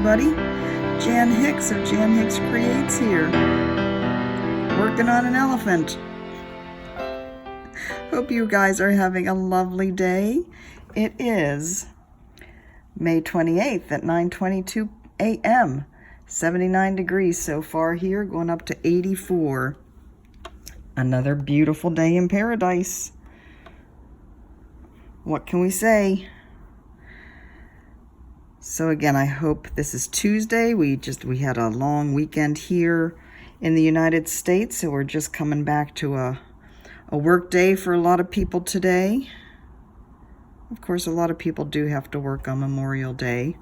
everybody. Jan Hicks or Jan Hicks Creates here, working on an elephant. Hope you guys are having a lovely day. It is May 28th at 9:22 a.m. 79 degrees so far here, going up to 84. Another beautiful day in paradise. What can we say? So again, I hope this is Tuesday. We had a long weekend here in the United States, so we're just coming back to a work day for a lot of people today. Of course, a lot of people do have to work on Memorial Day,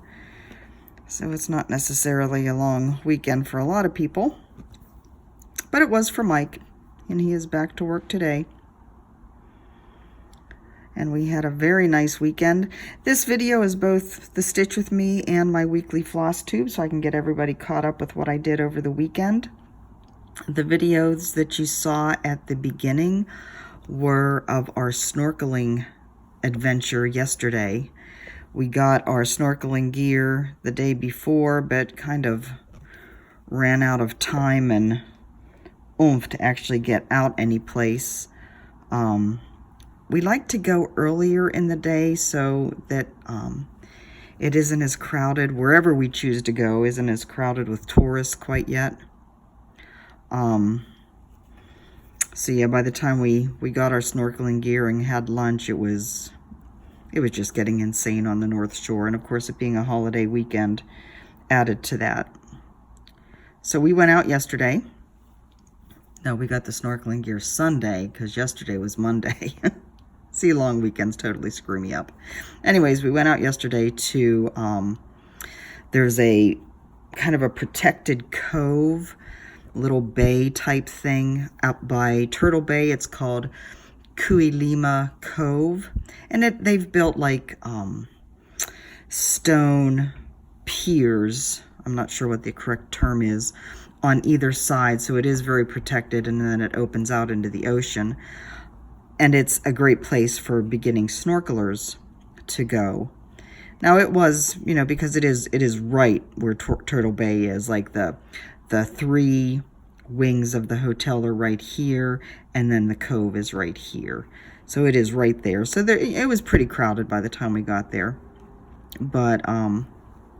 so it's not necessarily a long weekend for a lot of people, but it was for Mike, and he is back to work today. And we had a very nice weekend. This video is both the Stitch With Me and my weekly Flosstube, so I can get everybody caught up with what I did over the weekend. The videos that you saw at the beginning were of our snorkeling adventure yesterday. We got our snorkeling gear the day before, but kind of ran out of time and oomph to actually get out any place. We like to go earlier in the day so that it isn't as crowded. Wherever we choose to go isn't as crowded with tourists quite yet. So yeah, by the time we got our snorkeling gear and had lunch, it was just getting insane on the North Shore. And of course, it being a holiday weekend added to that. So we went out yesterday. No, we got the snorkeling gear Sunday because yesterday was Monday. See, long weekends totally screw me up. Anyways, we went out yesterday to, there's a kind of a protected cove, little bay type thing out by Turtle Bay. It's called Kuilima Cove. And they've built like stone piers, I'm not sure what the correct term is, on either side. So it is very protected, and then it opens out into the ocean. And it's a great place for beginning snorkelers to go. Now it was, you know, because it is right where Turtle Bay is, like the three wings of the hotel are right here, and then the cove is right here. So it is right there. So it was pretty crowded by the time we got there. But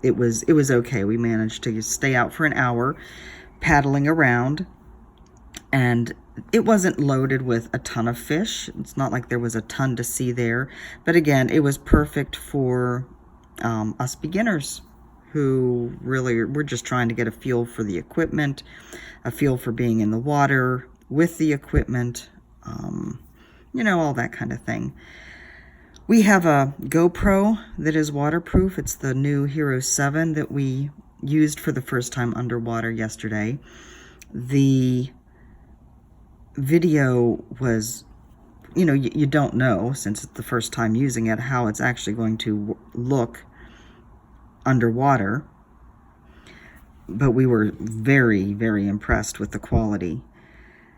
it was okay. We managed to stay out for an hour paddling around, and it wasn't loaded with a ton of fish. It's not like there was a ton to see there. But again, it was perfect for us beginners who really were just trying to get a feel for the equipment, a feel for being in the water with the equipment, you know, all that kind of thing. We have a GoPro that is waterproof. It's the new Hero 7 that we used for the first time underwater yesterday. The video was, you know, you don't know, since it's the first time using it, how it's actually going to look underwater. But we were very, very impressed with the quality.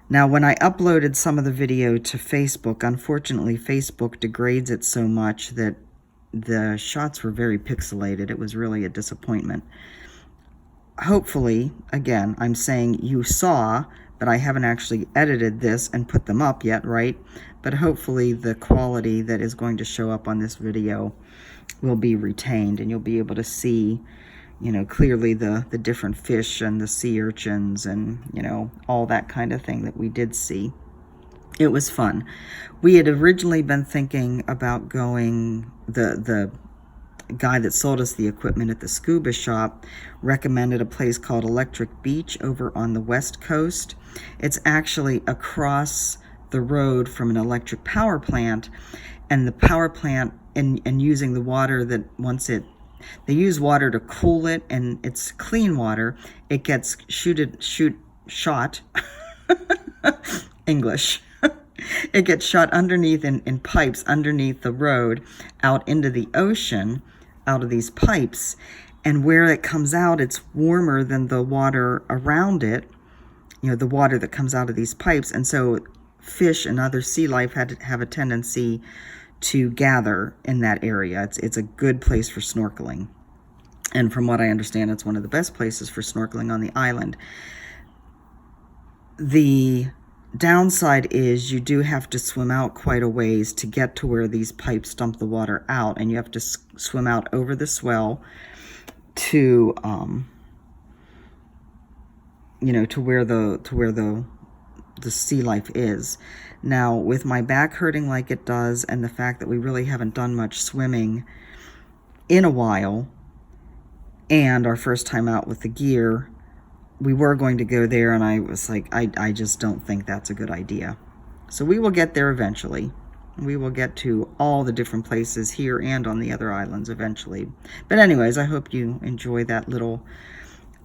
Now, when I uploaded some of the video to Facebook, unfortunately, Facebook degrades it so much that the shots were very pixelated. It was really a disappointment. Hopefully, again, I'm saying you saw, but I haven't actually edited this and put them up yet, right? But hopefully the quality that is going to show up on this video will be retained, and you'll be able to see, you know, clearly the different fish and the sea urchins and, you know, all that kind of thing that we did see. It was fun. We had originally been thinking about going, the guy that sold us the equipment at the scuba shop recommended a place called Electric Beach over on the West Coast. It's actually across the road from an electric power plant, and the power plant, and using the water that they use water to cool it, and it's clean water. It gets shot English. It gets shot underneath in pipes underneath the road out into the ocean, out of these pipes, and where it comes out, it's warmer than the water around it, you know, the water that comes out of these pipes. And so fish and other sea life have a tendency to gather in that area. It's a good place for snorkeling. And from what I understand, it's one of the best places for snorkeling on the island. The downside is you do have to swim out quite a ways to get to where these pipes dump the water out, and you have to swim out over the swell to to where the sea life is. Now, with my back hurting like it does, and the fact that we really haven't done much swimming in a while, and our first time out with the gear, we were going to go there, and I was like, I just don't think that's a good idea. So we will get there eventually. We will get to all the different places here and on the other islands eventually. But anyways, I hope you enjoy that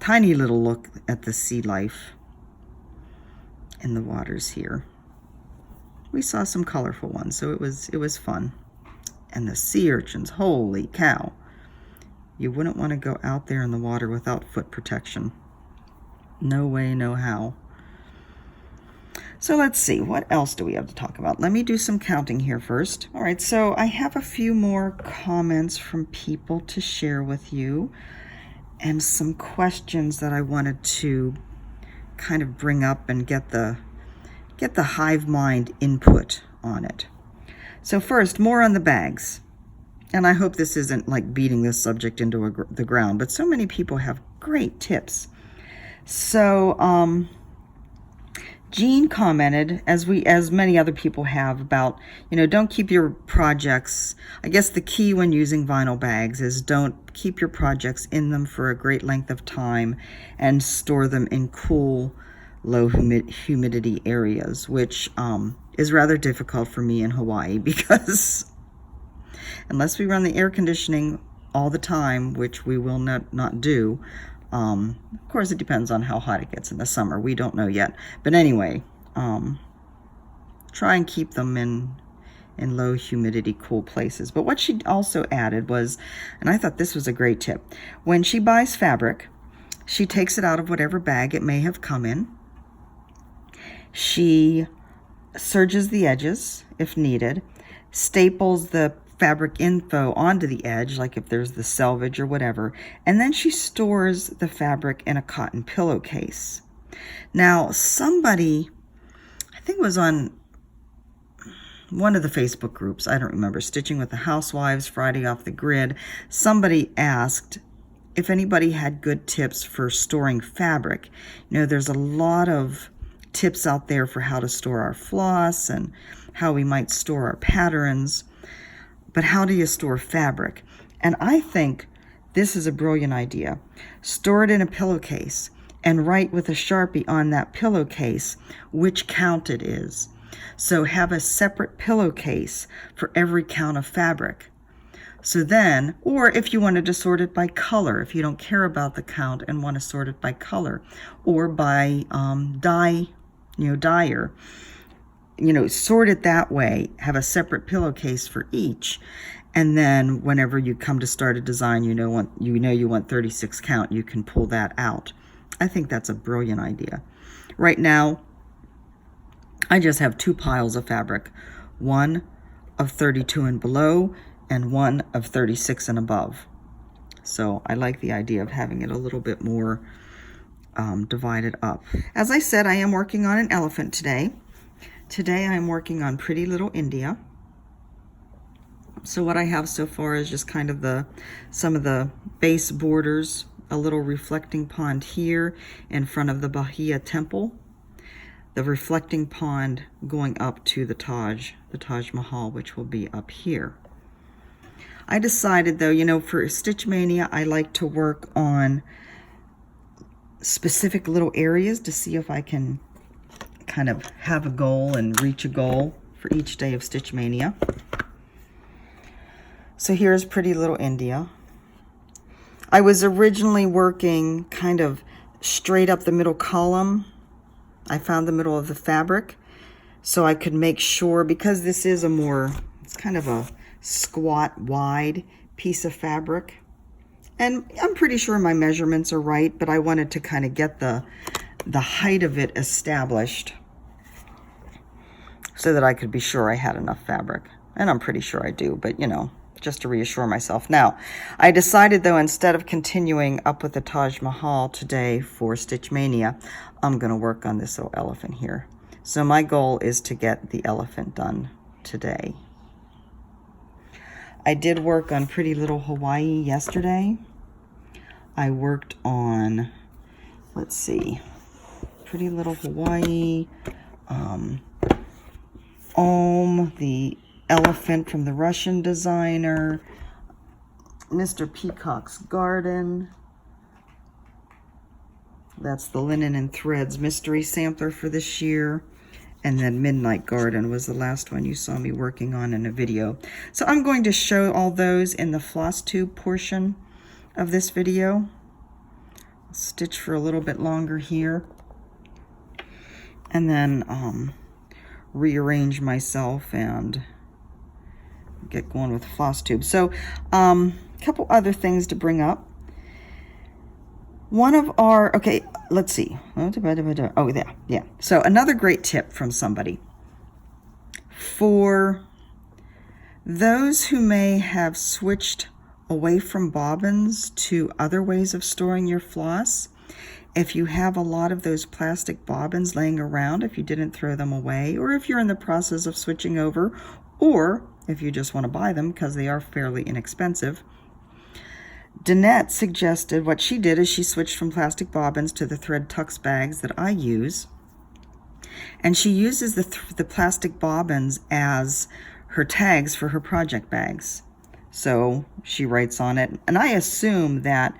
tiny little look at the sea life in the waters here. We saw some colorful ones, so it was fun. And the sea urchins, holy cow. You wouldn't want to go out there in the water without foot protection. No way, no how. So let's see, what else do we have to talk about? Let me do some counting here first. All right, so I have a few more comments from people to share with you, and some questions that I wanted to kind of bring up and get the hive mind input on it. So first, more on the bags. And I hope this isn't like beating this subject into the ground, but so many people have great tips. So Jean commented, as many other people have, about, don't keep your projects. I guess the key when using vinyl bags is don't keep your projects in them for a great length of time, and store them in cool, low humidity areas, which is rather difficult for me in Hawaii, because unless we run the air conditioning all the time, which we will not do, of course it depends on how hot it gets in the summer. We don't know yet. But anyway, try and keep them in low humidity, cool places. But what she also added was, and I thought this was a great tip, when she buys fabric, she takes it out of whatever bag it may have come in. She serges the edges if needed, staples the fabric info onto the edge, like if there's the selvage or whatever, and then she stores the fabric in a cotton pillowcase. Now, somebody, I think it was on one of the Facebook groups, I don't remember, Stitching with the Housewives, Friday Off the Grid, somebody asked if anybody had good tips for storing fabric. There's a lot of tips out there for how to store our floss and how we might store our patterns. But how do you store fabric? And I think this is a brilliant idea. Store it in a pillowcase and write with a Sharpie on that pillowcase which count it is. So have a separate pillowcase for every count of fabric. So then, or if you wanted to sort it by color, if you don't care about the count and want to sort it by color, or by dyer, sort it that way, have a separate pillowcase for each, and then whenever you come to start a design, you want 36 count, you can pull that out. I think that's a brilliant idea. Right now, I just have 2 piles of fabric, one of 32 and below, and one of 36 and above. So I like the idea of having it a little bit more divided up. As I said, I am working on an elephant today. Today I'm working on Pretty Little India. So what I have so far is just kind of some of the base borders, a little reflecting pond here in front of the Bahia Temple, the reflecting pond going up to the Taj Mahal, which will be up here. I decided though, for Stitch Mania, I like to work on specific little areas to see if I can kind of have a goal and reach a goal for each day of Stitch Mania. So here's Pretty Little India. I was originally working kind of straight up the middle column. I found the middle of the fabric so I could make sure, because this is it's kind of a squat wide piece of fabric. And I'm pretty sure my measurements are right, but I wanted to kind of get the height of it established so that I could be sure I had enough fabric. And I'm pretty sure I do, but just to reassure myself. Now, I decided though, instead of continuing up with the Taj Mahal today for Stitch Mania, I'm going to work on this little elephant here. So my goal is to get the elephant done today. I did work on Pretty Little Hawaii yesterday. I worked on, let's see, Pretty Little Hawaii, the elephant from the Russian designer, Mr. Peacock's Garden. That's the Linen and Threads mystery sampler for this year. And then Midnight Garden was the last one you saw me working on in a video. So I'm going to show all those in the Flosstube portion of this video. I'll stitch for a little bit longer here. And then rearrange myself and get going with Flosstube. So a couple other things to bring up. One of our, okay, let's see. Oh, yeah. So another great tip from somebody. For those who may have switched away from bobbins to other ways of storing your floss, if you have a lot of those plastic bobbins laying around, if you didn't throw them away, or if you're in the process of switching over, or if you just want to buy them because they are fairly inexpensive, Danette suggested, what she did is she switched from plastic bobbins to the thread tux bags that I use. And she uses the plastic bobbins as her tags for her project bags. So she writes on it. And I assume that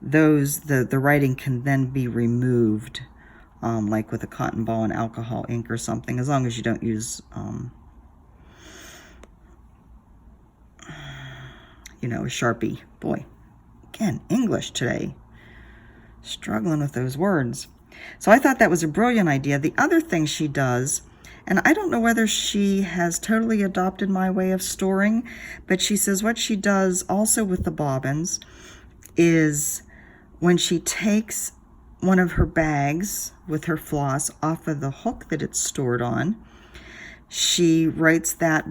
the writing can then be removed, like with a cotton ball and alcohol ink or something, as long as you don't use, a Sharpie. Boy. Again, English today. Struggling with those words. So I thought that was a brilliant idea. The other thing she does, and I don't know whether she has totally adopted my way of storing, but she says what she does also with the bobbins is when she takes one of her bags with her floss off of the hook that it's stored on, she writes that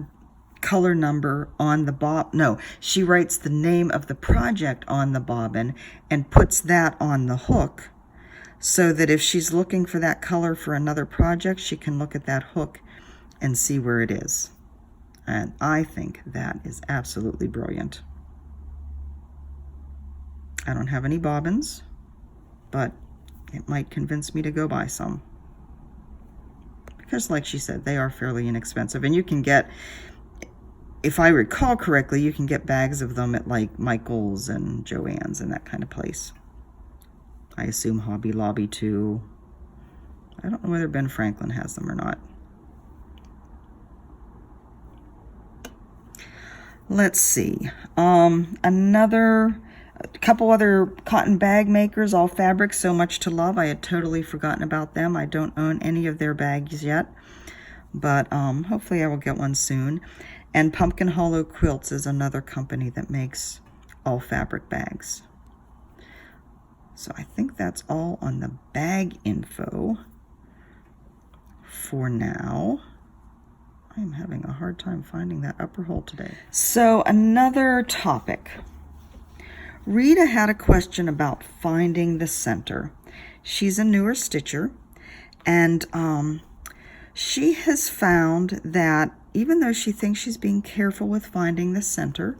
color number on the she writes the name of the project on the bobbin and puts that on the hook, so that if she's looking for that color for another project, she can look at that hook and see where it is. And I think that is absolutely brilliant. I don't have any bobbins, but it might convince me to go buy some, because like she said, they are fairly inexpensive, and you can get, if I recall correctly, you can get bags of them at like Michael's and Joann's and that kind of place. I assume Hobby Lobby too. I don't know whether Ben Franklin has them or not. Let's see. A couple other cotton bag makers, all fabric, So Much to Love. I had totally forgotten about them. I don't own any of their bags yet, but hopefully I will get one soon. And Pumpkin Hollow Quilts is another company that makes all fabric bags. So I think that's all on the bag info for now. I'm having a hard time finding that upper hole today. So another topic. Rita had a question about finding the center. She's a newer stitcher, and she has found that even though she thinks she's being careful with finding the center,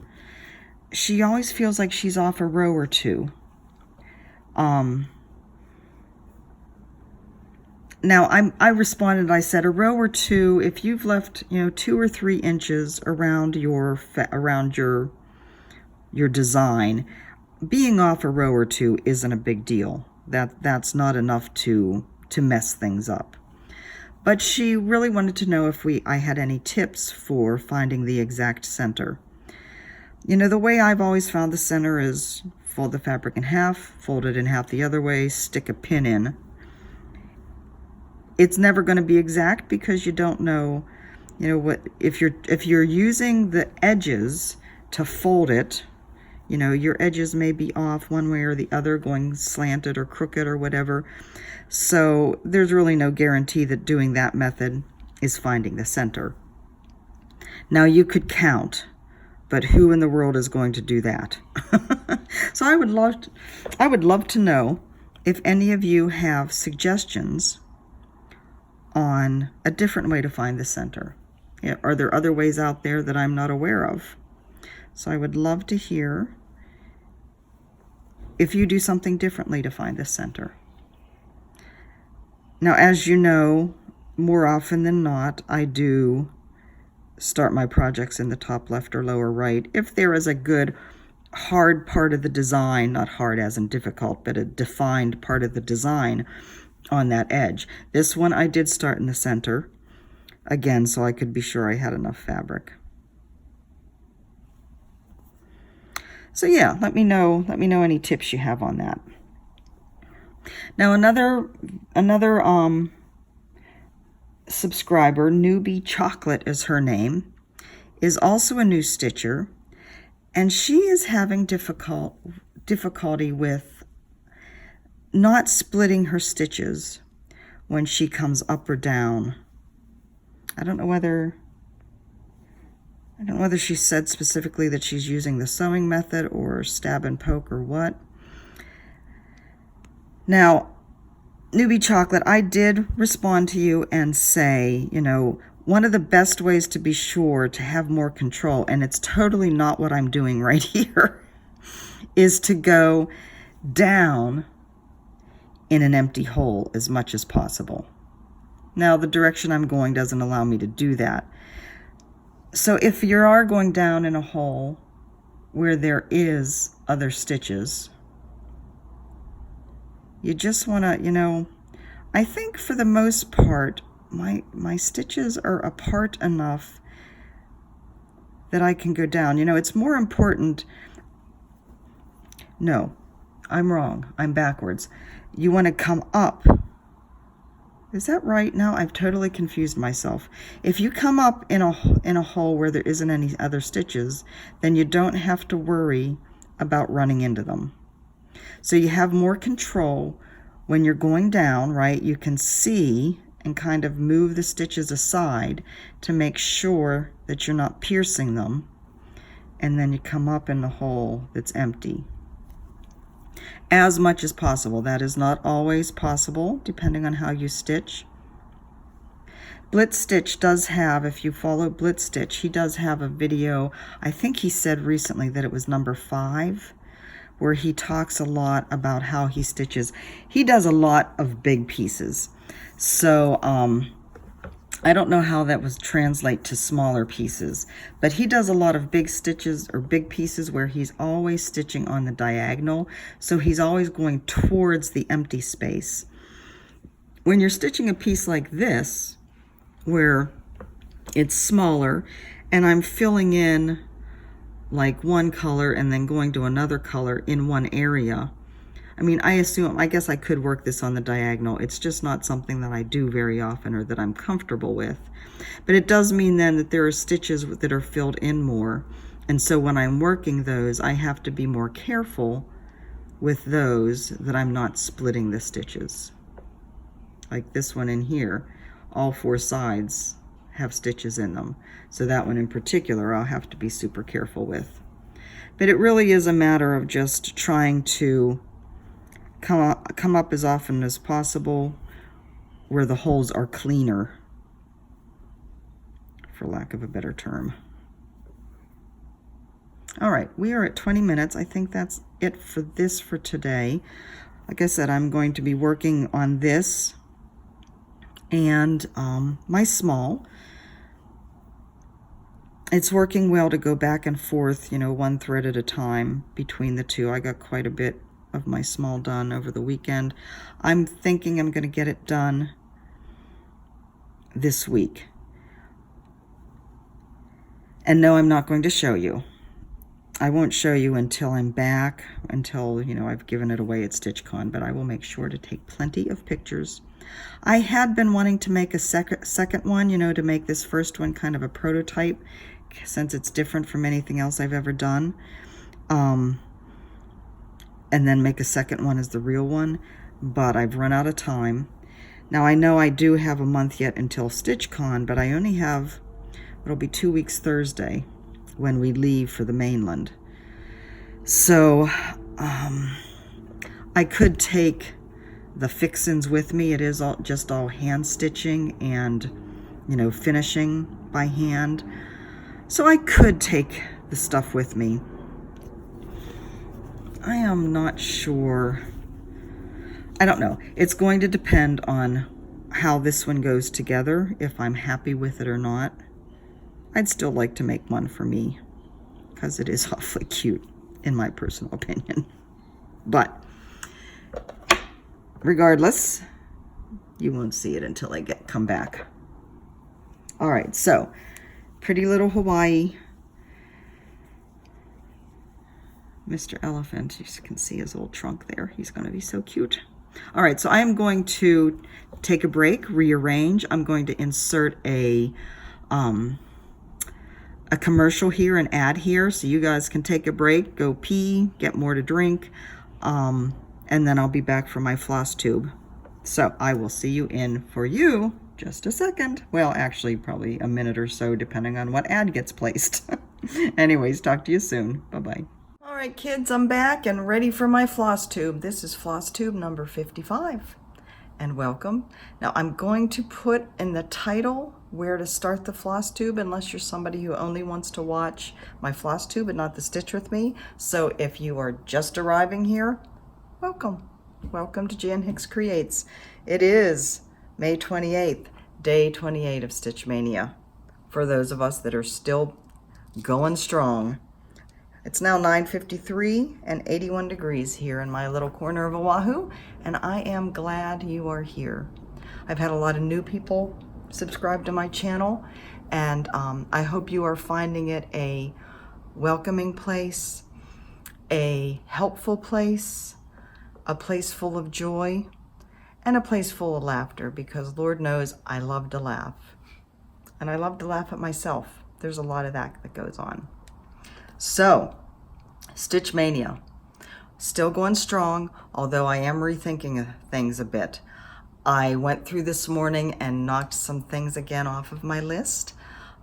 she always feels like she's off a row or two. Now I responded, I said a row or two, if you've left 2 or 3 inches around your design, being off a row or two isn't a big deal. That's not enough to mess things up. But she really wanted to know if I had any tips for finding the exact center. The way I've always found the center is fold the fabric in half, fold it in half the other way, stick a pin in. It's never going to be exact because you don't know, what if you're using the edges to fold it, your edges may be off one way or the other, going slanted or crooked or whatever. So there's really no guarantee that doing that method is finding the center. Now you could count but who in the world is going to do that? So I would love to know if any of you have suggestions on a different way to find the center. Yeah, are there other ways out there that I'm not aware of? So I would love to hear if you do something differently to find the center. Now, as you know, more often than not, I do start my projects in the top left or lower right if there is a good hard part of the design, not hard as in difficult, but a defined part of the design on that edge. This one I did start in the center, again, so I could be sure I had enough fabric. So yeah, let me know any tips you have on that. Now another subscriber, Newbie Chocolate is her name, is also a new stitcher, and she is having difficulty with not splitting her stitches when she comes up or down. I don't know whether she said specifically that she's using the sewing method or stab and poke or what. Now, Newbie Chocolate, I did respond to you and say, you know, one of the best ways to be sure to have more control, and it's totally not what I'm doing right here, is to go down in an empty hole as much as possible. Now, the direction I'm going doesn't allow me to do that. So if you are going down in a hole where there is other stitches, you just want to, you know, I think for the most part, my stitches are apart enough that I can go down. You know, it's more important. No, I'm wrong. I'm backwards. You want to come up. Is that right? Now I've totally confused myself. If you come up in a hole where there isn't any other stitches, then you don't have to worry about running into them. So you have more control when you're going down, right? You can see and kind of move the stitches aside to make sure that you're not piercing them. And then you come up in the hole that's empty. As much as possible. That is not always possible, depending on how you stitch. Blitz Stitch does have, if you follow Blitz Stitch, he does have a video, I think he said recently that it was number 5, where he talks a lot about how he stitches. He does a lot of big pieces. So I don't know how that would translate to smaller pieces, but he does a lot of big stitches or big pieces where he's always stitching on the diagonal. So he's always going towards the empty space. When you're stitching a piece like this, where it's smaller and I'm filling in like one color and then going to another color in one area, I mean, I guess I could work this on the diagonal. It's just not something that I do very often or that I'm comfortable with. But it does mean then that there are stitches that are filled in more. And so when I'm working those, I have to be more careful with those that I'm not splitting the stitches. Like this one in here, all 4 sides have stitches in them. So that one in particular, I'll have to be super careful with. But it really is a matter of just trying to come up as often as possible where the holes are cleaner, for lack of a better term. All right, we are at 20 minutes. I think that's it for today. Like I said, I'm going to be working on this and my small. It's working well to go back and forth, you know, one thread at a time between the two. I got quite a bit of my small done over the weekend. I'm thinking I'm going to get it done this week. And no, I'm not going to show you. I won't show you until I'm back, until, you know, I've given it away at StitchCon, but I will make sure to take plenty of pictures. I had been wanting to make a second one, you know, to make this first one kind of a prototype, since it's different from anything else I've ever done. And then make a second one as the real one, but I've run out of time. Now I know I do have a month yet until StitchCon, but I only have, it'll be 2 weeks Thursday when we leave for the mainland. So I could take the fixins with me. It is just all hand stitching and, you know, finishing by hand. So I could take the stuff with me. I am not sure. I don't know. It's going to depend on how this one goes together, if I'm happy with it or not. I'd still like to make one for me because it is awfully cute, in my personal opinion. But regardless, you won't see it until I come back. All right, so pretty little Hawaii. Mr. Elephant, you can see his old trunk there. He's going to be so cute. All right, so I am going to take a break, rearrange. I'm going to insert a commercial here, an ad here, so you guys can take a break, go pee, get more to drink, and then I'll be back for my Flosstube. So I will see you in, for you, just a second. Well, actually, probably a minute or so, depending on what ad gets placed. Anyways, talk to you soon. Bye-bye. All right, kids, I'm back and ready for my Flosstube. This is Flosstube number 55, and welcome. Now, I'm going to put in the title where to start the Flosstube, unless you're somebody who only wants to watch my Flosstube and not the Stitch with me. So if you are just arriving here, welcome. Welcome to Jan Hicks Creates. It is May 28th, day 28 of Stitch Mania. For those of us that are still going strong. It's now 9:53 and 81 degrees here in my little corner of Oahu, and I am glad you are here. I've had a lot of new people subscribe to my channel, and I hope you are finding it a welcoming place, a helpful place, a place full of joy, and a place full of laughter, because Lord knows I love to laugh. And I love to laugh at myself. There's a lot of that goes on. So, Stitch Mania, still going strong, although I am rethinking things a bit. I went through this morning and knocked some things again off of my list.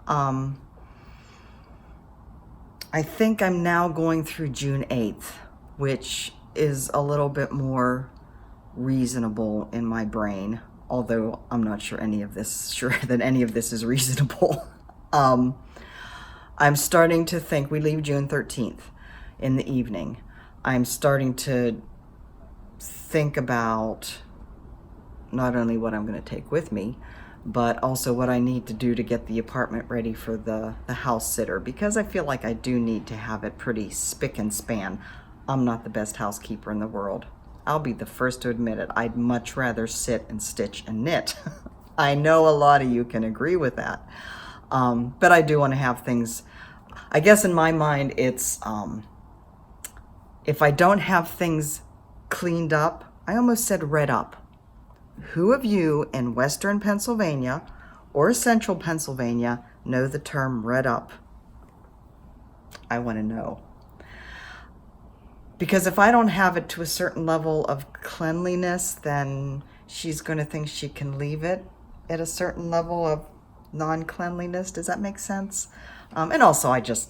I think I'm now going through June 8th, which is a little bit more reasonable in my brain, although I'm not sure that any of this is reasonable. I'm starting to think, we leave June 13th in the evening. I'm starting to think about not only what I'm going to take with me, but also what I need to do to get the apartment ready for the house sitter, because I feel like I do need to have it pretty spick and span. I'm not the best housekeeper in the world. I'll be the first to admit it. I'd much rather sit and stitch and knit. I know a lot of you can agree with that. But I do want to have things, I guess in my mind, it's, if I don't have things cleaned up, I almost said read up. Who of you in Western Pennsylvania or Central Pennsylvania know the term read up? I want to know. Because if I don't have it to a certain level of cleanliness, then she's going to think she can leave it at a certain level of non-cleanliness. Does that make sense? And also, it just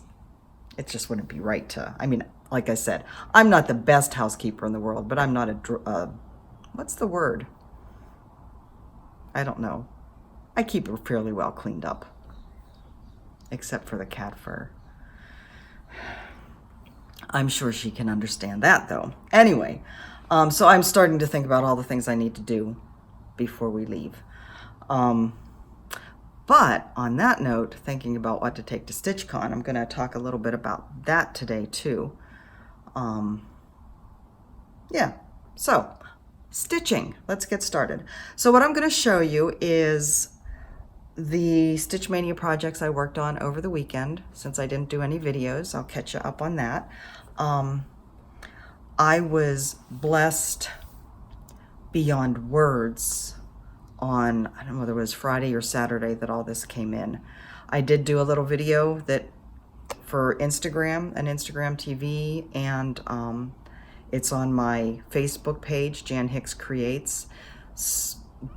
wouldn't be right to, I mean, like I said, I'm not the best housekeeper in the world, but I'm not what's the word? I don't know. I keep her fairly well cleaned up, except for the cat fur. I'm sure she can understand that, though. Anyway, so I'm starting to think about all the things I need to do before we leave. But on that note, thinking about what to take to StitchCon, I'm going to talk a little bit about that today, too. Yeah, so stitching. Let's get started. So what I'm going to show you is the Stitch Mania projects I worked on over the weekend. Since I didn't do any videos, I'll catch you up on that. I was blessed beyond words on, I don't know whether it was Friday or Saturday that all this came in. I did do a little video that for Instagram, an Instagram TV, and it's on my Facebook page, Jan Hicks Creates.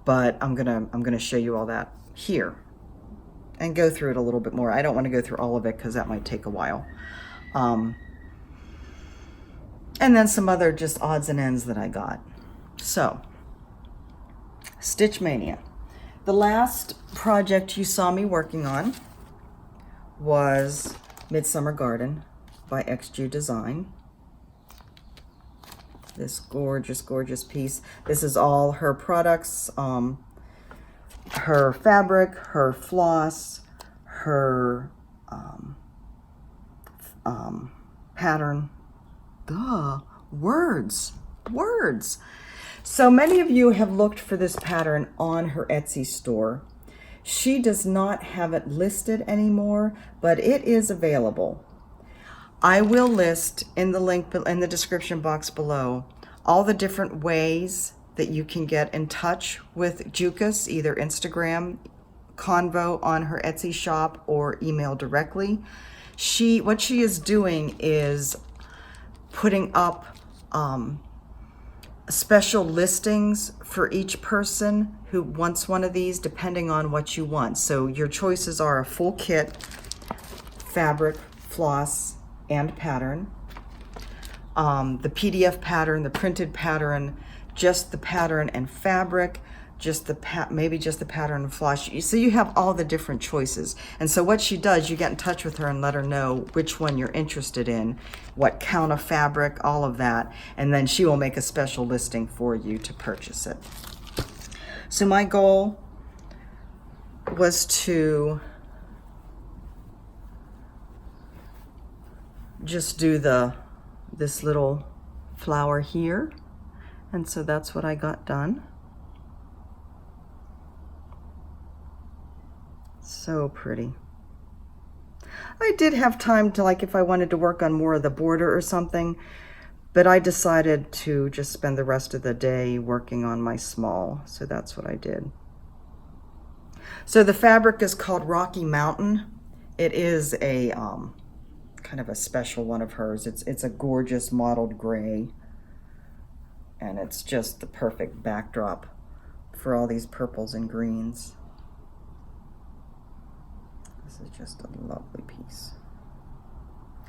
But I'm gonna show you all that here. and go through it a little bit more. I don't want to go through all of it because that might take a while. And then some other just odds and ends that I got. So, Stitch Mania. The last project you saw me working on was Midsummer Garden by XG Design. This gorgeous, gorgeous piece. This is all her products, her fabric, her floss, her pattern. Duh, words. So many of you have looked for this pattern on her Etsy store. She does not have it listed anymore, but it is available. I will list in the link in the description box below all the different ways that you can get in touch with Jukas, either Instagram, Convo on her Etsy shop, or email directly. What she is doing is putting up special listings for each person who wants one of these, depending on what you want. So your choices are a full kit, fabric, floss, and pattern. The PDF pattern, the printed pattern, just the pattern and fabric, maybe just the pattern and floss. So you have all the different choices. And so what she does, you get in touch with her and let her know which one you're interested in, what count of fabric, all of that, and then she will make a special listing for you to purchase it. So my goal was to just do this little flower here, and so that's what I got done. So pretty. I did have time to, like, if I wanted to work on more of the border or something, but I decided to just spend the rest of the day working on my small, so that's what I did. So the fabric is called Rocky Mountain. It is a kind of a special one of hers. It's a gorgeous mottled gray, and it's just the perfect backdrop for all these purples and greens. This is just a lovely piece.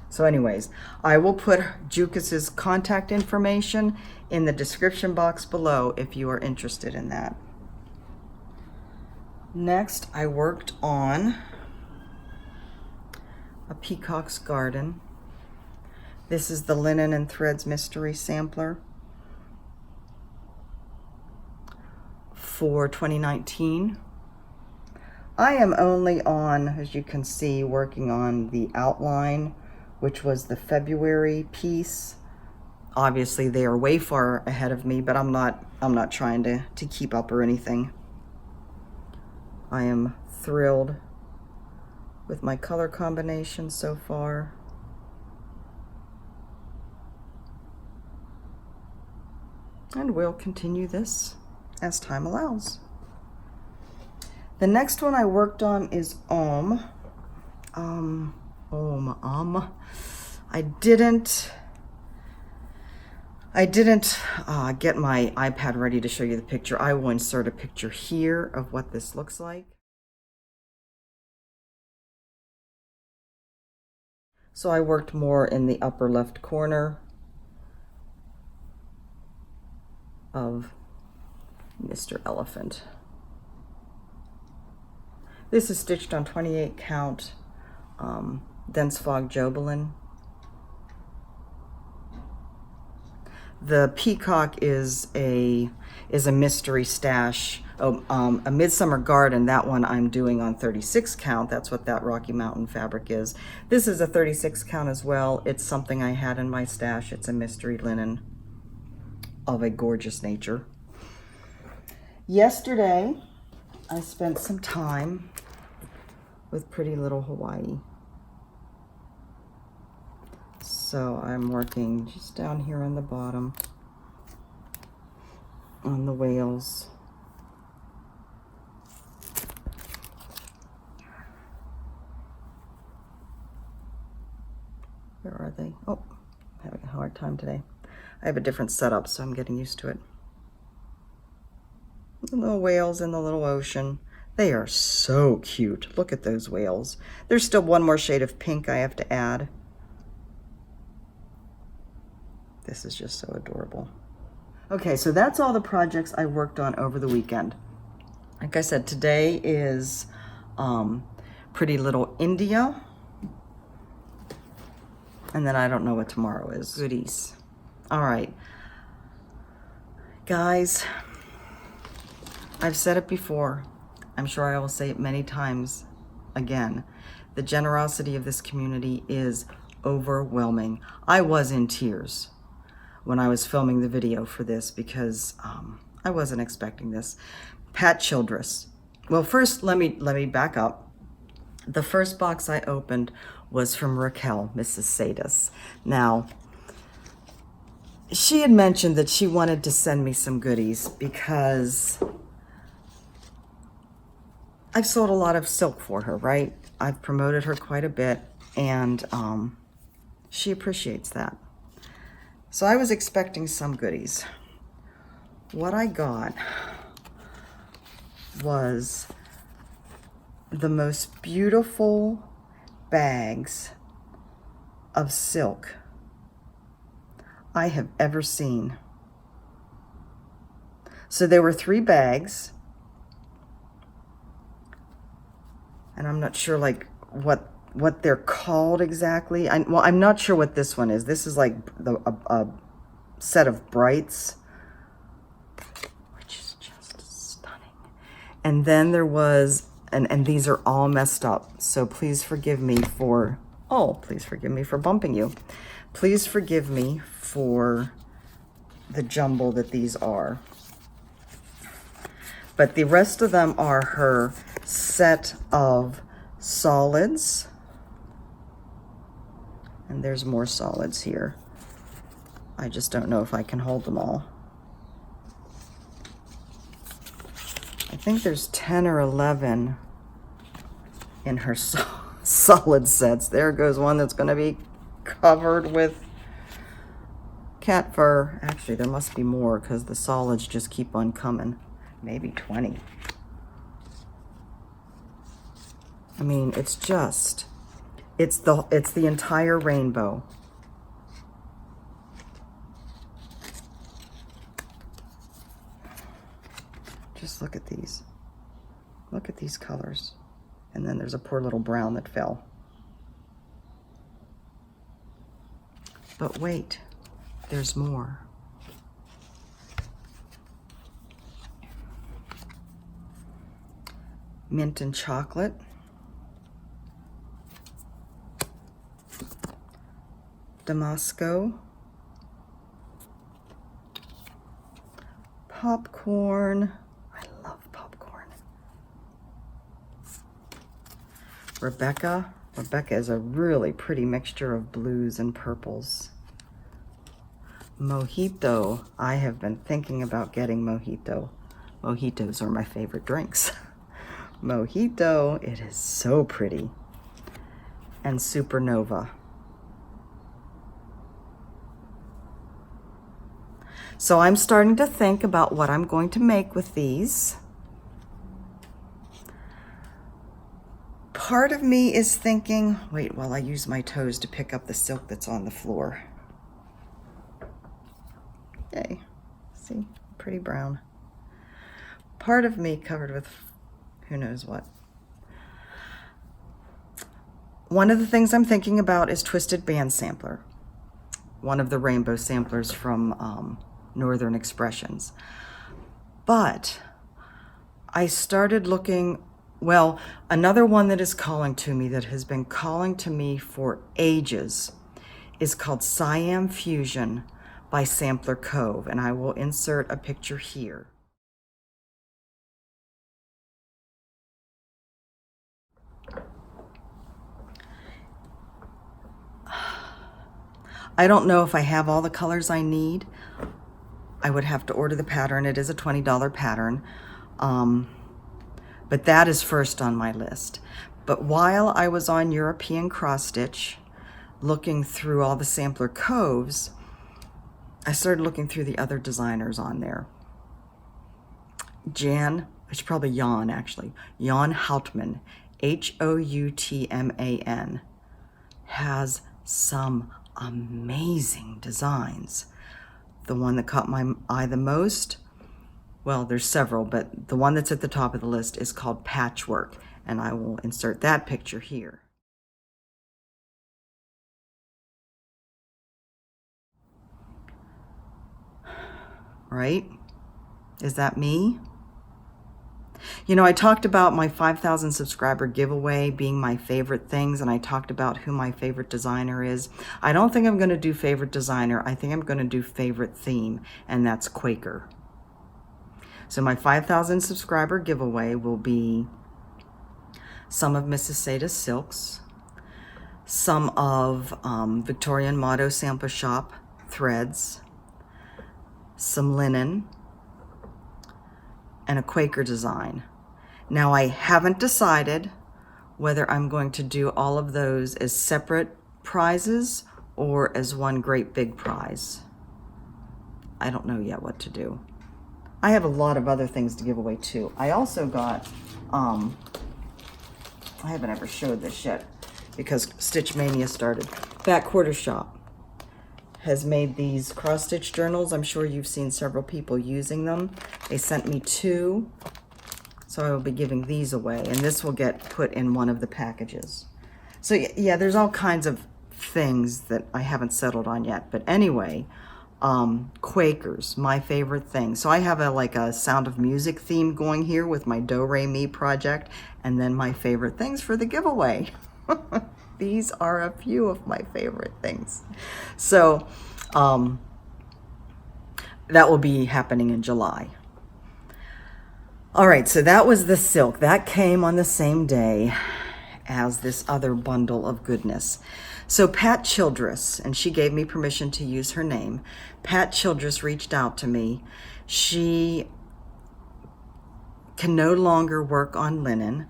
So anyways, I will put Jukas's contact information in the description box below if you are interested in that. Next, I worked on a Peacock's Garden. This is the Linen and Threads Mystery Sampler for 2019. I am only on, as you can see, working on the outline, which was the February piece. Obviously they are way far ahead of me, but I'm not trying to keep up or anything. I am thrilled with my color combination so far. And we'll continue this as time allows. The next one I worked on is Om. I didn't get my iPad ready to show you the picture. I will insert a picture here of what this looks like. So I worked more in the upper left corner of Mr. Elephant. This is stitched on 28 count dense fog Jobelin. The peacock is a mystery stash. A Midsummer Garden, that one I'm doing on 36 count. That's what that Rocky Mountain fabric is. This is a 36 count as well. It's something I had in my stash. It's a mystery linen of a gorgeous nature. Yesterday, I spent some time with Pretty Little Hawaii. So I'm working just down here on the bottom on the whales. Where are they? Oh, I'm having a hard time today. I have a different setup, so I'm getting used to it. The little whales in the little ocean. They are so cute. Look at those whales. There's still one more shade of pink I have to add. This is just so adorable. Okay, so that's all the projects I worked on over the weekend. Like I said, today is Pretty Little India. And then I don't know what tomorrow is. Goodies. All right. Guys, I've said it before. I'm sure I will say it many times again. The generosity of this community is overwhelming. I was in tears when I was filming the video for this because I wasn't expecting this. Pat Childress. Well, first, let me back up. The first box I opened was from Raquel, Mrs. Sadis. Now, she had mentioned that she wanted to send me some goodies because I've sold a lot of silk for her, right? I've promoted her quite a bit, and she appreciates that. So I was expecting some goodies. What I got was the most beautiful bags of silk I have ever seen. So there were 3 bags, and I'm not sure like what they're called exactly. Well, I'm not sure what this one is. This is like a set of brights, which is just stunning. And then there was, and these are all messed up, so please forgive me for, please forgive me for bumping you. Please forgive me for the jumble that these are. But the rest of them are her set of solids. And there's more solids here. I just don't know if I can hold them all. I think there's 10 or 11 in her solid sets. There goes one that's going to be covered with cat fur. Actually, there must be more because the solids just keep on coming. Maybe 20. I mean, it's the entire rainbow. Just look at these. Look at these colors. And then there's a poor little brown that fell. But wait, there's more. Mint and chocolate. Damasco. Popcorn. I love popcorn. Rebecca. Rebecca is a really pretty mixture of blues and purples. Mojito. I have been thinking about getting mojito. Mojitos are my favorite drinks. Mojito. It is so pretty. And Supernova. So I'm starting to think about what I'm going to make with these. Part of me is thinking, wait while I use my toes to pick up the silk that's on the floor. Yay, see, pretty brown. Part of me covered with who knows what. One of the things I'm thinking about is Twisted Band Sampler. One of the rainbow samplers from Northern Expressions. But I started looking, well, another one that is calling to me, that has been calling to me for ages, is called Siam Fusion by Sampler Cove, and I will insert a picture here. I don't know if I have all the colors I need. I would have to order the pattern. It is a $20 pattern. But that is first on my list. But while I was on European Cross Stitch, looking through all the Sampler Coves, I started looking through the other designers on there. Jan should probably Jan, actually. Jan Houtman, Houtman, has some amazing designs. The one that caught my eye the most, well, there's several, but the one that's at the top of the list is called Patchwork, and I will insert that picture here. Right? Is that me? You know, I talked about my 5,000 subscriber giveaway being my favorite things, and I talked about who my favorite designer is. I don't think I'm going to do favorite designer. I think I'm going to do favorite theme, and that's Quaker. So my 5,000 subscriber giveaway will be some of Mrs. Sada's silks, some of Victorian Motto Sample Shop threads, some linen, and a Quaker design. Now, I haven't decided whether I'm going to do all of those as separate prizes or as one great big prize. I don't know yet what to do. I have a lot of other things to give away too. I also got, I haven't ever showed this yet because Stitch Mania started. Back Quarter Shop has made these cross-stitch journals. I'm sure you've seen several people using them. They sent me 2, so I will be giving these away, and this will get put in one of the packages. So yeah, there's all kinds of things that I haven't settled on yet, but anyway, Quakers, my favorite thing. So I have like a Sound of Music theme going here with my Do Re Mi project, and then my favorite things for the giveaway. These are a few of my favorite things. So that will be happening in July. All right, so that was the silk. That came on the same day as this other bundle of goodness. So Pat Childress, and she gave me permission to use her name. Pat Childress reached out to me. She can no longer work on linen,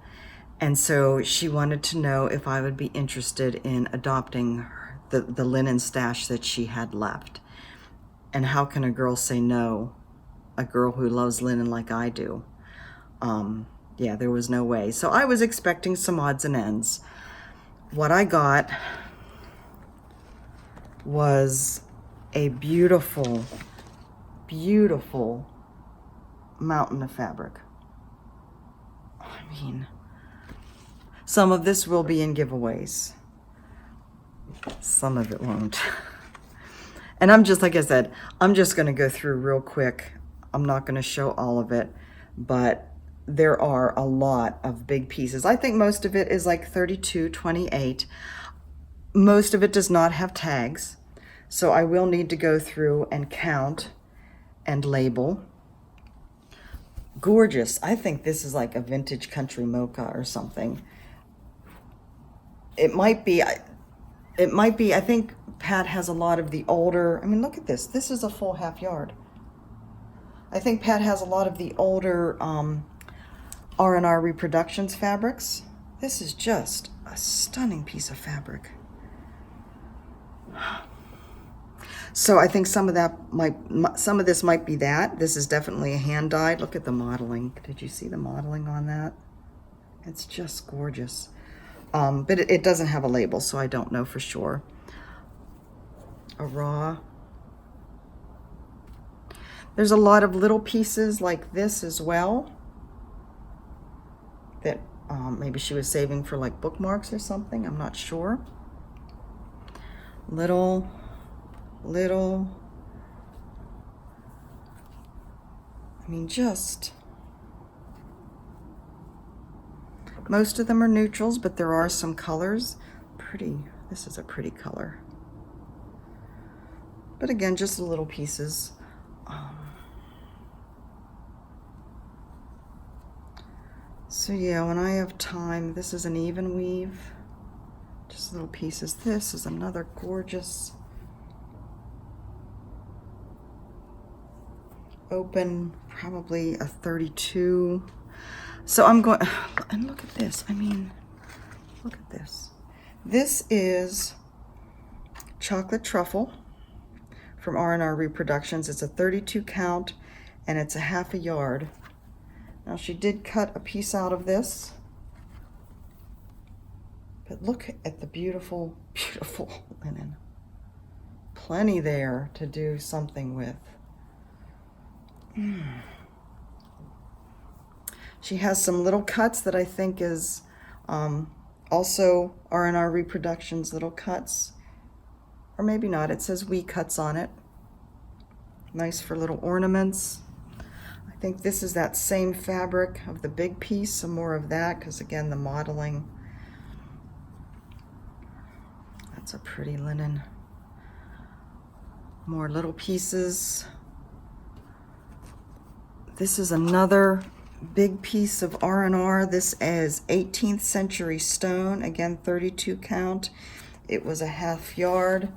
and so she wanted to know if I would be interested in adopting the linen stash that she had left. And how can a girl say no? A girl who loves linen like I do. Yeah, there was no way. So I was expecting some odds and ends. What I got was a beautiful, beautiful mountain of fabric. I mean, some of this will be in giveaways. Some of it won't. And I'm just, like I said, I'm just going to go through real quick. I'm not going to show all of it, but there are a lot of big pieces. I think most of it is like 32-28. Most of it does not have tags, so I will need to go through and count and label. Gorgeous. I think this is like a vintage country mocha or something. It might be. I think Pat has a lot of the older, I mean, look at this. This is a full half yard. I think Pat has a lot of the older R&R Reproductions fabrics. This is just a stunning piece of fabric. So I think some of this might be that. This is definitely a hand dyed. Look at the modeling. Did you see the modeling on that? It's just gorgeous. But it doesn't have a label, so I don't know for sure. A raw. There's a lot of little pieces like this as well that maybe she was saving for like bookmarks or something. I'm not sure. Little. I mean, just. Most of them are neutrals, but there are some colors. Pretty. This is a pretty color. But again, just little pieces. So yeah, when I have time, this is an even weave. Just little pieces. This is another gorgeous open, probably a 32. So I'm going, and look at this. I mean, look at this. This is Chocolate Truffle from R&R Reproductions. It's a 32 count, and it's a half a yard. Now she did cut a piece out of this, but look at the beautiful, beautiful linen. Plenty there to do something with. She has some little cuts that I think is also R&R Reproductions little cuts. Or maybe not, it says wee cuts on it. Nice for little ornaments. I think this is that same fabric of the big piece, some more of that, because again, the modeling. That's a pretty linen. More little pieces. This is another big piece of R&R. This is 18th century stone, again 32 count. It was a ½ yard.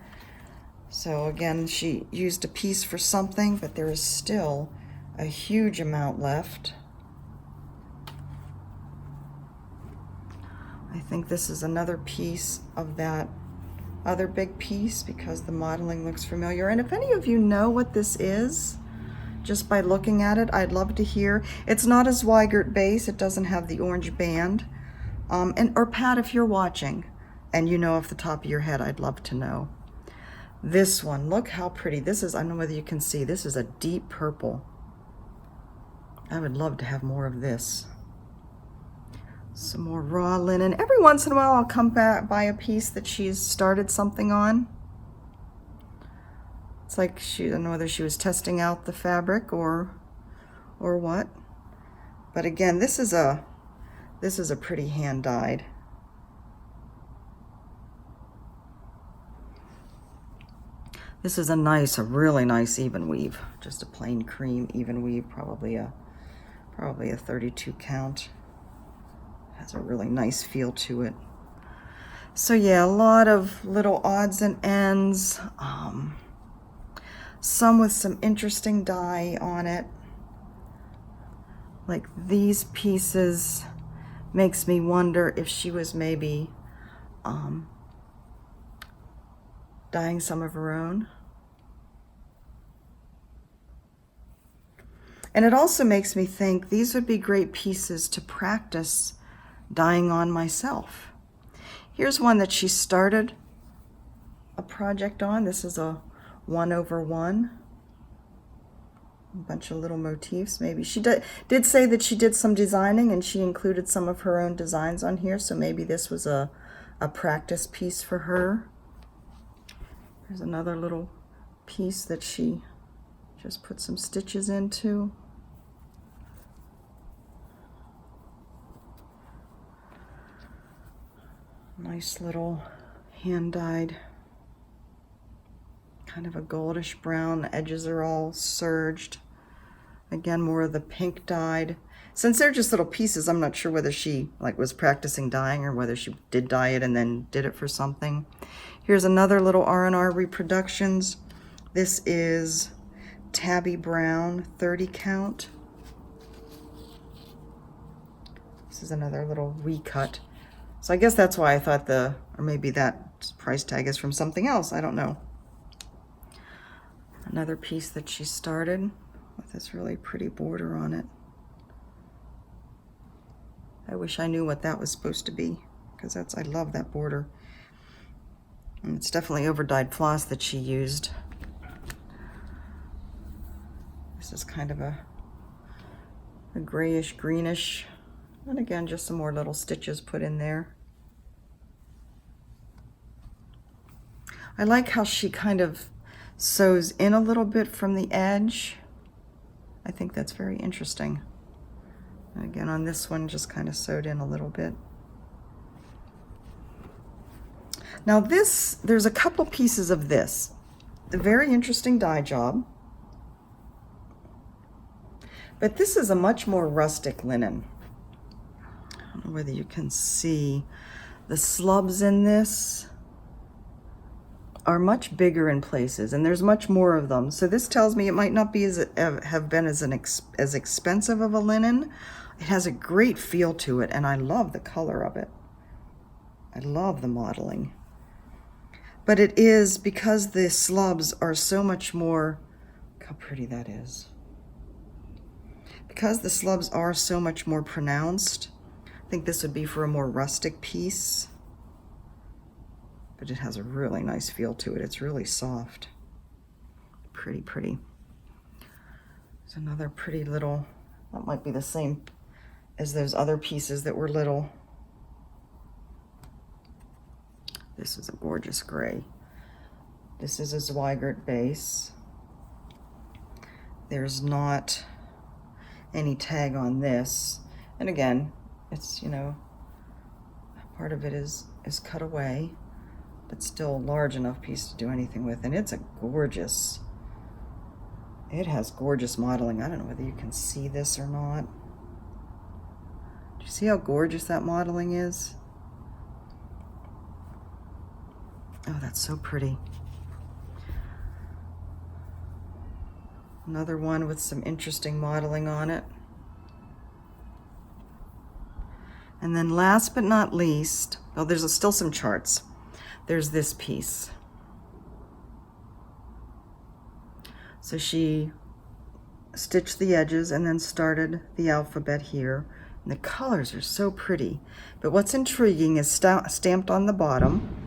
So again, she used a piece for something, but there is still a huge amount left. I think this is another piece of that other big piece because the modeling looks familiar. And if any of you know what this is, just by looking at it, I'd love to hear. It's not a Zweigert base. It doesn't have the orange band. Or Pat, if you're watching and you know off the top of your head, I'd love to know. This one, look how pretty. This is, I don't know whether you can see, this is a deep purple. I would love to have more of this. Some more raw linen. Every once in a while I'll come back by a piece that she's started something on. It's like I don't know whether she was testing out the fabric or what. But again, this is a pretty hand dyed. This is a really nice even weave. Just a plain cream even weave, probably a 32 count. Has a really nice feel to it. So yeah, a lot of little odds and ends. Some with some interesting dye on it. Like these pieces makes me wonder if she was maybe dyeing some of her own. And it also makes me think these would be great pieces to practice dyeing on myself. Here's one that she started a project on. This is a 1/1. A bunch of little motifs, maybe. She did say that she did some designing and she included some of her own designs on here, so maybe this was a practice piece for her. There's another little piece that she just put some stitches into. Nice little hand-dyed, kind of a goldish brown. The edges are all serged. Again, more of the pink dyed. Since they're just little pieces, I'm not sure whether she was practicing dyeing or whether she did dye it and then did it for something. Here's another little R&R Reproductions. This is Tabby Brown, 30 count. This is another little recut. So I guess that's why I thought or maybe that price tag is from something else, I don't know. Another piece that she started with this really pretty border on it. I wish I knew what that was supposed to be, because I love that border. And it's definitely over-dyed floss that she used. This is kind of a grayish, greenish, and again, just some more little stitches put in there. I like how she kind of sews in a little bit from the edge. I think that's very interesting. And again, on this one, just kind of sewed in a little bit. Now there's a couple pieces of this. A very interesting dye job. But this is a much more rustic linen. I don't know whether you can see the slubs in this are much bigger in places, and there's much more of them. So this tells me it might not be have been as expensive of a linen. It has a great feel to it, and I love the color of it. I love the modeling. But it is, because the slubs are so much more, look how pretty that is. because the slubs are so much more pronounced, I think this would be for a more rustic piece. But it has a really nice feel to it. It's really soft. Pretty, pretty. There's another pretty little, that might be the same as those other pieces that were little. This is a gorgeous gray. This is a Zweigart base. There's not any tag on this. And again, it's, you know, part of it is cut away, but still a large enough piece to do anything with. And it's a gorgeous, it has gorgeous modeling. I don't know whether you can see this or not. Do you see how gorgeous that modeling is? Oh, that's so pretty. Another one with some interesting modeling on it. And then last but not least, oh, there's still some charts. There's this piece. So she stitched the edges and then started the alphabet here. And the colors are so pretty. But what's intriguing is stamped on the bottom.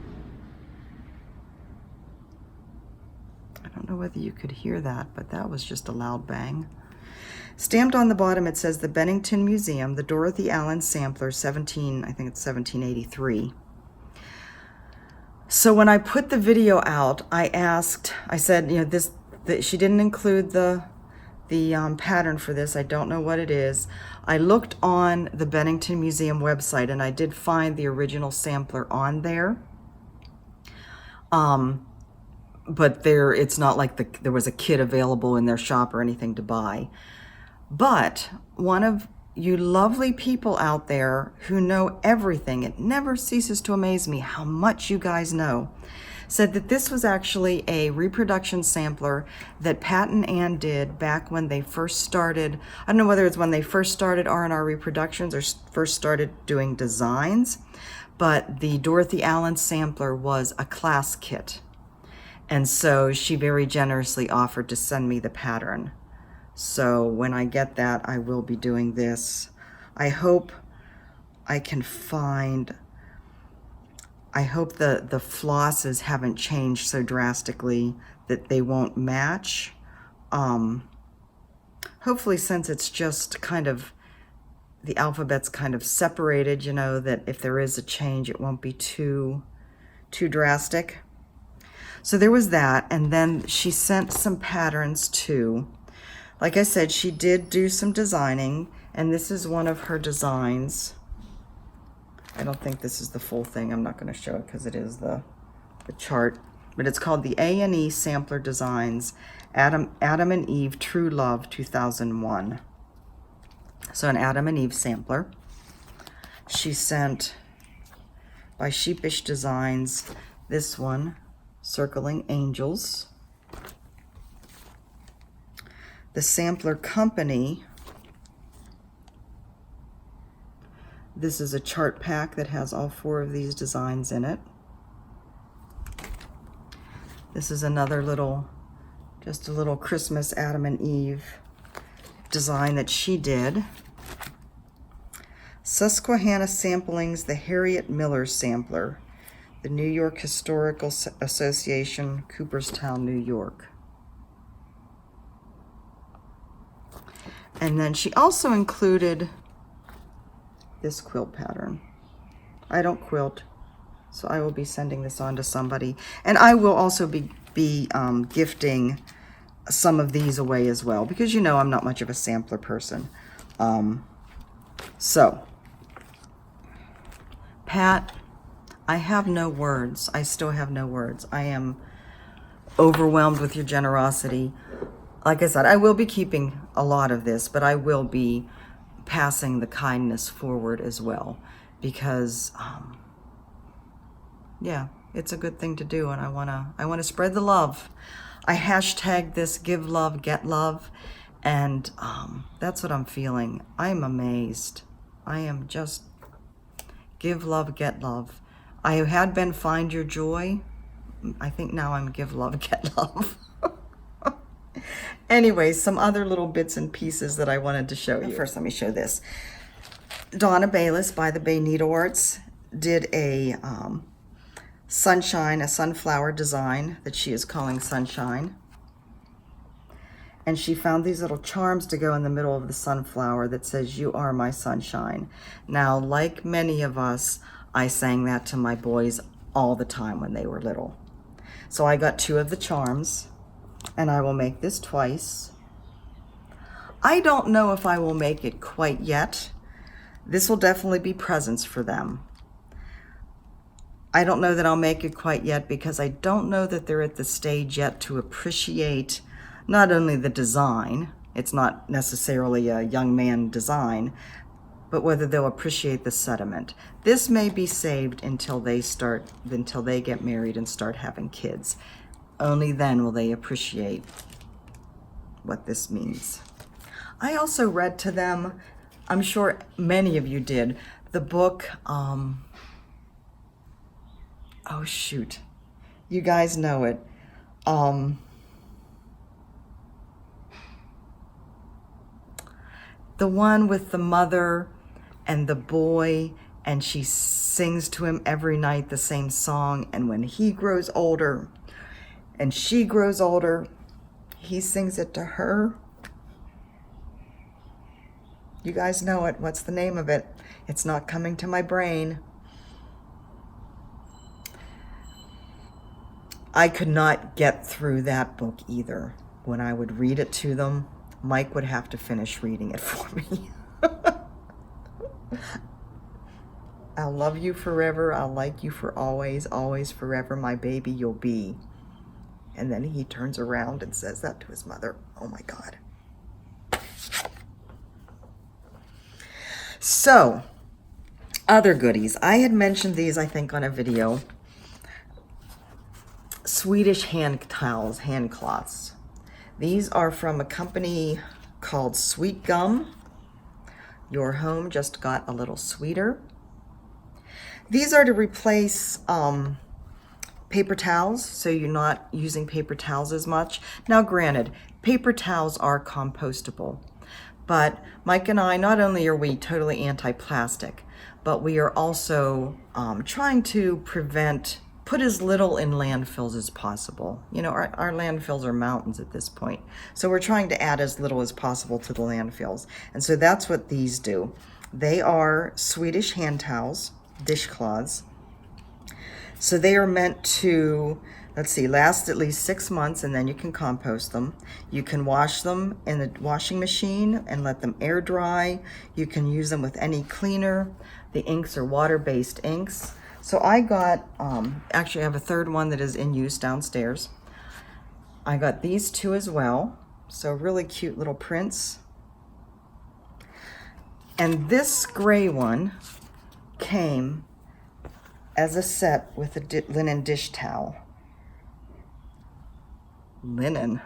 I don't know whether you could hear that, but that was just a loud bang. Stamped on the bottom, it says the Bennington Museum, the Dorothy Allen Sampler, I think it's 1783. So when I put the video out, I said, you know, she didn't include the pattern for this. I don't know what it is. I looked on the Bennington Museum website and I did find the original sampler on there. But it's not like there was a kit available in their shop or anything to buy. But one of you lovely people out there who know everything, it never ceases to amaze me how much you guys know, said that this was actually a reproduction sampler that Pat and Ann did back when they first started. I don't know whether it's when they first started R&R Reproductions or first started doing designs, but the Dorothy Allen sampler was a class kit. And so she very generously offered to send me the pattern. So when I get that, I will be doing this. I hope I can find, I hope the flosses haven't changed so drastically that they won't match. Hopefully, since it's just kind of, the alphabet's kind of separated, you know, that if there is a change, it won't be too drastic. So there was that, and then she sent some patterns too. Like I said, she did do some designing, and this is one of her designs. I don't think this is the full thing. I'm not going to show it because it is the chart. But it's called the A&E Sampler Designs, Adam and Eve True Love 2001. So an Adam and Eve sampler. She sent, by Sheepish Designs, this one, Circling Angels. The sampler company, this is a chart pack that has all 4 of these designs in it. This is another little, just a little Christmas Adam and Eve design that she did. Susquehanna Samplings, the Harriet Miller Sampler, the New York Historical Association, Cooperstown, New York. And then she also included this quilt pattern. I don't quilt, so I will be sending this on to somebody. And I will also be gifting some of these away as well, because you know I'm not much of a sampler person. So, Pat, I have no words. I still have no words. I am overwhelmed with your generosity. Like I said, I will be keeping a lot of this, but I will be passing the kindness forward as well, because yeah, it's a good thing to do, and I wanna spread the love. I hashtagged this "Give Love, Get Love," and that's what I'm feeling. I am amazed. I am just give love, get love. I had been Find Your Joy. I think now I'm Give Love, Get Love. Anyway, some other little bits and pieces that I wanted to show you. First, let me show this. Donna Bayless by the Bay Needle Arts did a sunshine, a sunflower design that she is calling Sunshine. And she found these little charms to go in the middle of the sunflower that says, "You are my sunshine." Now, like many of us, I sang that to my boys all the time when they were little. So I got 2 of the charms, and I will make this twice. I don't know if I will make it quite yet. This will definitely be presents for them. I don't know that I'll make it quite yet because I don't know that they're at the stage yet to appreciate not only the design, it's not necessarily a young man design, but whether they'll appreciate the sentiment. This may be saved until they get married and start having kids. Only then will they appreciate what this means. I also read to them, I'm sure many of you did, the book, oh shoot, you guys know it. The one with the mother and the boy, and she sings to him every night the same song, and when he grows older and she grows older, he sings it to her. You guys know it. What's the name of it? It's not coming to my brain. I could not get through that book either. When I would read it to them, Mike would have to finish reading it for me. I'll love you forever. I'll like you for always, always forever. My baby you'll be. And then he turns around and says that to his mother. Oh my God. So, other goodies. I had mentioned these, I think, on a video. Swedish hand towels, hand cloths. These are from a company called Sweet Gum. Your home just got a little sweeter. These are to replace paper towels, so you're not using paper towels as much. Now granted, paper towels are compostable, but Mike and I, not only are we totally anti-plastic, but we are also trying to put as little in landfills as possible. You know, our landfills are mountains at this point. So we're trying to add as little as possible to the landfills. And so that's what these do. They are Swedish hand towels, dishcloths. So they are meant to, let's see, last at least 6 months, and then you can compost them. You can wash them in the washing machine and let them air dry. You can use them with any cleaner. The inks are water-based inks. So I got, actually I have a third one that is in use downstairs. I got these 2 as well. So really cute little prints. And this gray one came as a set with a linen dish towel. Linen.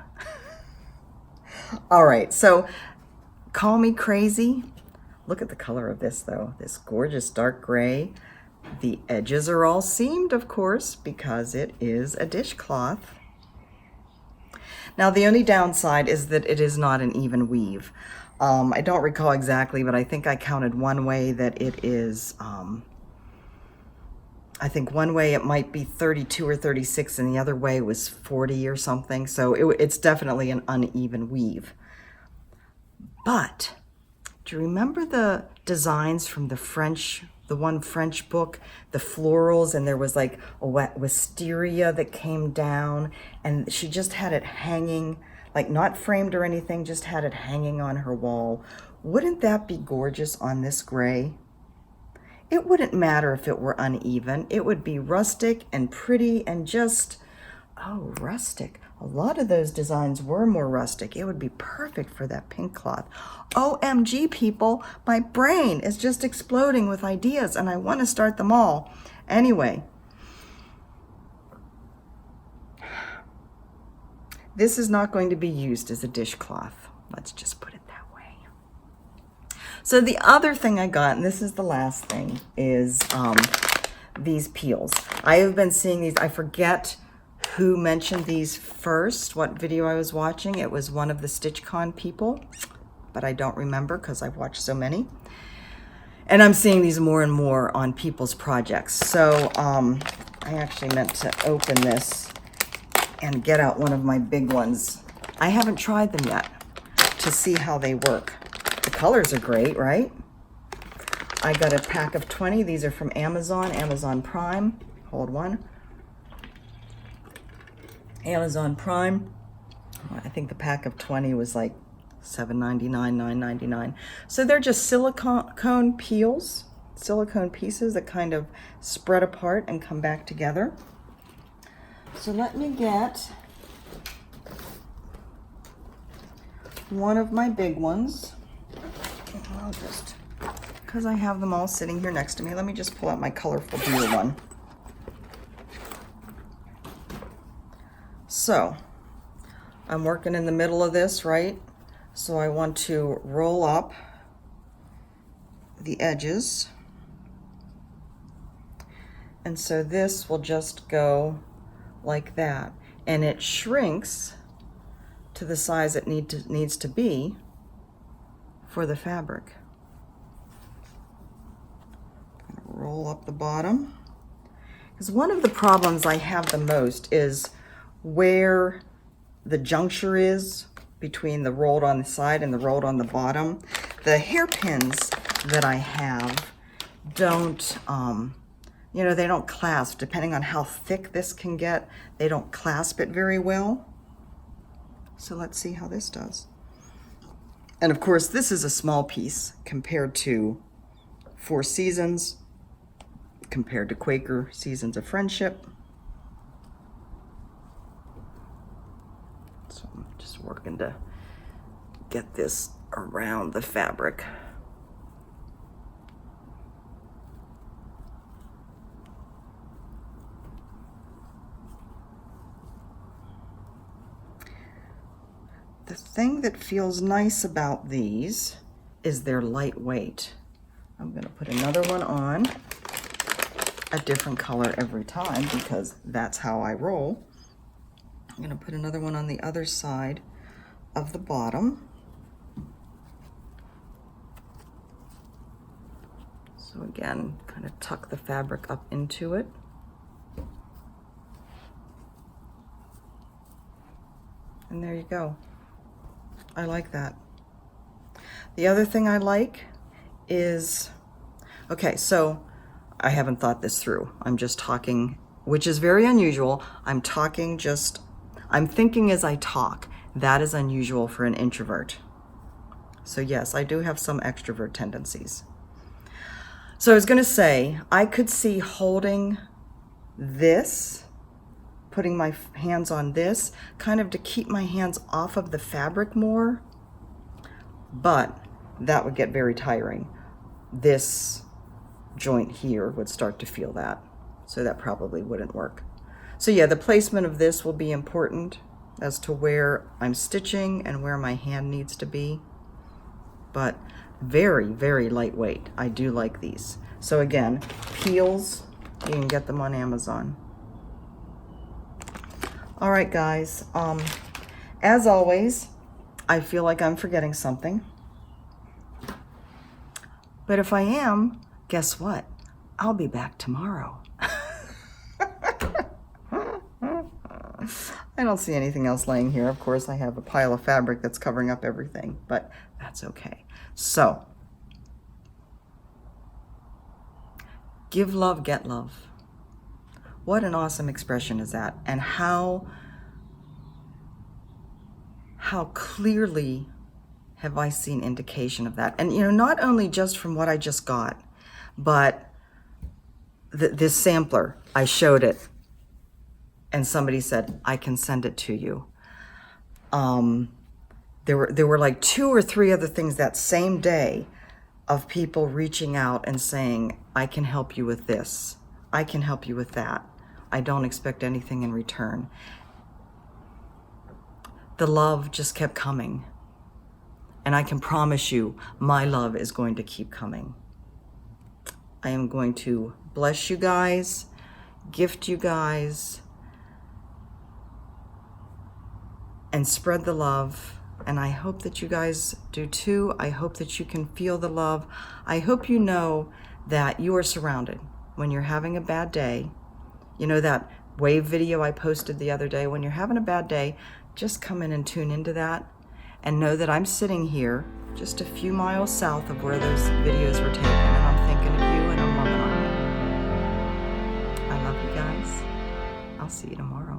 All right, so call me crazy. Look at the color of this though, this gorgeous dark gray. The edges are all seamed, of course, because it is a dishcloth. Now, the only downside is that it is not an even weave. I don't recall exactly, but I think I counted one way that it is, I think one way it might be 32 or 36, and the other way was 40 or something. So it's definitely an uneven weave. But do you remember the designs from the one French book, the florals, and there was like a wisteria that came down, and she just had it hanging, like not framed or anything, just had it hanging on her wall. Wouldn't that be gorgeous on this gray? It wouldn't matter if it were uneven. It would be rustic and pretty and just, oh, rustic. A lot of those designs were more rustic. It would be perfect for that pink cloth. OMG, people, my brain is just exploding with ideas and I want to start them all. Anyway, this is not going to be used as a dishcloth. Let's just put it that way. So the other thing I got, and this is the last thing, is these peels. I have been seeing these. I forget who mentioned these first, what video I was watching. It was one of the StitchCon people, but I don't remember because I've watched so many. And I'm seeing these more and more on people's projects. So I actually meant to open this and get out one of my big ones. I haven't tried them yet to see how they work. The colors are great, right? I got a pack of 20. These are from Amazon, Amazon Prime. Hold one. Amazon Prime. I think the pack of 20 was like $7.99, $9.99. So they're just silicone peels, silicone pieces that kind of spread apart and come back together. So let me get one of my big ones. I'll just, because I have them all sitting here next to me, let me just pull out my colorful blue one. So I'm working in the middle of this, right? So I want to roll up the edges. And so this will just go like that. And it shrinks to the size it needs to be for the fabric. Roll up the bottom. Because one of the problems I have the most is where the juncture is between the rolled on the side and the rolled on the bottom. The hairpins that I have don't, you know, they don't clasp. Depending on how thick this can get, they don't clasp it very well. So let's see how this does. And of course, this is a small piece compared to Four Seasons, compared to Quaker Seasons of Friendship. So I'm just working to get this around the fabric. The thing that feels nice about these is they're lightweight. I'm going to put another one on, a different color every time because that's how I roll. I'm going to put another one on the other side of the bottom. So again, kind of tuck the fabric up into it. And there you go. I like that. The other thing I like is, okay, so I haven't thought this through. I'm just talking, which is very unusual. I'm thinking as I talk. That is unusual for an introvert. So yes, I do have some extrovert tendencies. So I was gonna say, I could see holding this, putting my hands on this, kind of to keep my hands off of the fabric more, but that would get very tiring. This joint here would start to feel that, so that probably wouldn't work. So yeah, the placement of this will be important as to where I'm stitching and where my hand needs to be, but very, very lightweight. I do like these. So again, peels, you can get them on Amazon. All right, guys, as always, I feel like I'm forgetting something. But if I am, guess what? I'll be back tomorrow. I don't see anything else laying here. Of course, I have a pile of fabric that's covering up everything, but that's okay. So, give love, get love. What an awesome expression is that, and how clearly have I seen indication of that. And you know, not only just from what I just got, but this sampler, I showed it and somebody said, I can send it to you. There were like 2 or 3 other things that same day of people reaching out and saying, I can help you with this. I can help you with that. I don't expect anything in return. The love just kept coming. And I can promise you, my love is going to keep coming. I am going to bless you guys, gift you guys, and spread the love. And I hope that you guys do too. I hope that you can feel the love. I hope you know that you are surrounded when you're having a bad day. You know that wave video I posted the other day? When you're having a bad day, just come in and tune into that and know that I'm sitting here just a few miles south of where those videos were taken, and I'm thinking of you and I'm loving on you. I love you guys. I'll see you tomorrow.